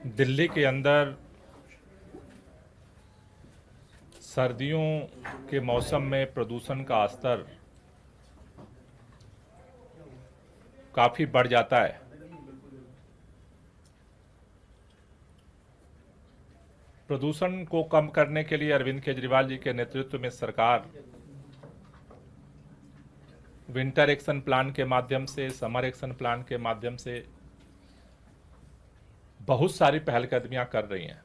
दिल्ली के अंदर सर्दियों के मौसम में प्रदूषण का स्तर काफ़ी बढ़ जाता है। प्रदूषण को कम करने के लिए अरविंद केजरीवाल जी के नेतृत्व में सरकार विंटर एक्शन प्लान के माध्यम से, समर एक्शन प्लान के माध्यम से बहुत सारी पहलकदमियां कर रही हैं,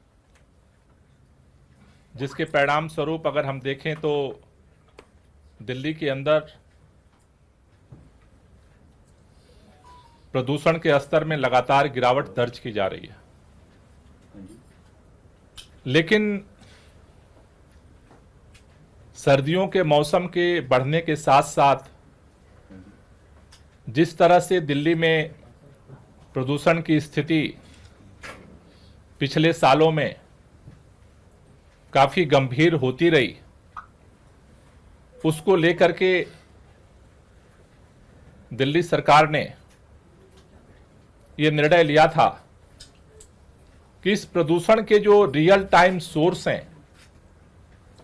जिसके परिणाम स्वरूप अगर हम देखें तो दिल्ली के अंदर प्रदूषण के स्तर में लगातार गिरावट दर्ज की जा रही है। लेकिन सर्दियों के मौसम के बढ़ने के साथ साथ जिस तरह से दिल्ली में प्रदूषण की स्थिति पिछले सालों में काफ़ी गंभीर होती रही, उसको लेकर के दिल्ली सरकार ने ये निर्णय लिया था कि इस प्रदूषण के जो रियल टाइम सोर्स हैं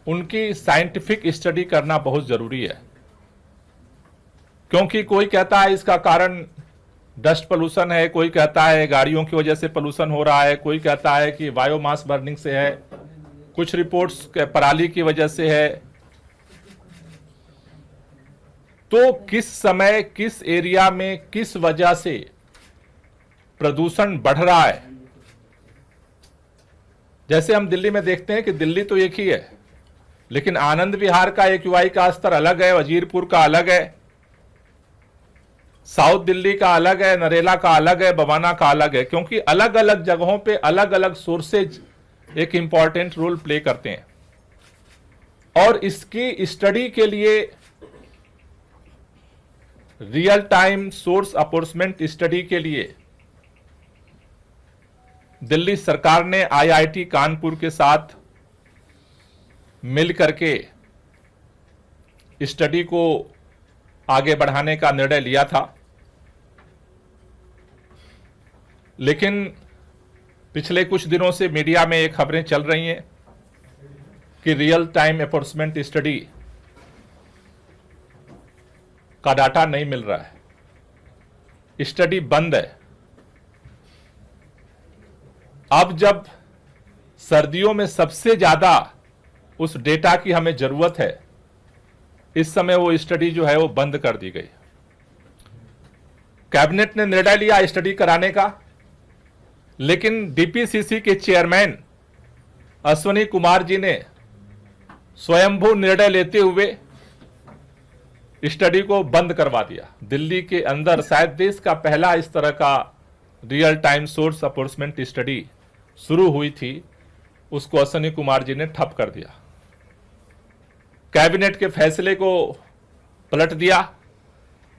उनकी साइंटिफिक स्टडी करना बहुत ज़रूरी है। क्योंकि कोई कहता है इसका कारण डस्ट पोल्यूशन है, कोई कहता है गाड़ियों की वजह से पोल्यूशन हो रहा है, कोई कहता है कि बायोमास बर्निंग से है, कुछ रिपोर्ट्स पराली की वजह से है। तो किस समय, किस एरिया में, किस वजह से प्रदूषण बढ़ रहा है? जैसे हम दिल्ली में देखते हैं कि दिल्ली तो एक ही है, लेकिन आनंद विहार का एक्यूआई का स्तर अलग है, वजीरपुर का अलग है, साउथ दिल्ली का अलग है, नरेला का अलग है, बवाना का अलग है, क्योंकि अलग अलग जगहों पे अलग अलग सोर्सेज एक इंपॉर्टेंट रोल प्ले करते हैं। और इसकी स्टडी के लिए रियल टाइम सोर्स अपॉर्चमेंट स्टडी के लिए दिल्ली सरकार ने आईआईटी कानपुर के साथ मिल करके स्टडी को आगे बढ़ाने का निर्णय लिया था। लेकिन पिछले कुछ दिनों से मीडिया में ये खबरें चल रही हैं कि रियल टाइम एनफोर्समेंट स्टडी का डाटा नहीं मिल रहा है, स्टडी बंद है। अब जब सर्दियों में सबसे ज्यादा उस डेटा की हमें जरूरत है, इस समय वो स्टडी जो है वो बंद कर दी गई। कैबिनेट ने निर्णय लिया स्टडी कराने का, लेकिन डीपीसीसी के चेयरमैन अश्वनी कुमार जी ने स्वयंभू निर्णय लेते हुए स्टडी को बंद करवा दिया। दिल्ली के अंदर शायद देश का पहला इस तरह का रियल टाइम सोर्स अपॉर्चमेंट स्टडी शुरू हुई थी, उसको अश्वनी कुमार जी ने ठप कर दिया। कैबिनेट के फैसले को पलट दिया।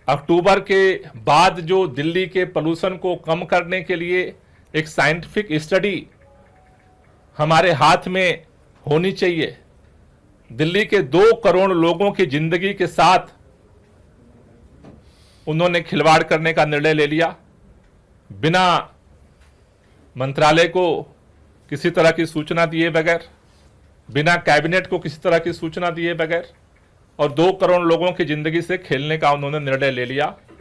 अक्टूबर के बाद जो दिल्ली के पोल्यूशन को कम करने के लिए एक साइंटिफिक स्टडी हमारे हाथ में होनी चाहिए, दिल्ली के 2 करोड़ लोगों की जिंदगी के साथ उन्होंने खिलवाड़ करने का निर्णय ले लिया, बिना मंत्रालय को किसी तरह की सूचना दिए बगैर, बिना कैबिनेट को किसी तरह की सूचना दिए बगैर, और 2 करोड़ लोगों की जिंदगी से खेलने का उन्होंने निर्णय ले लिया।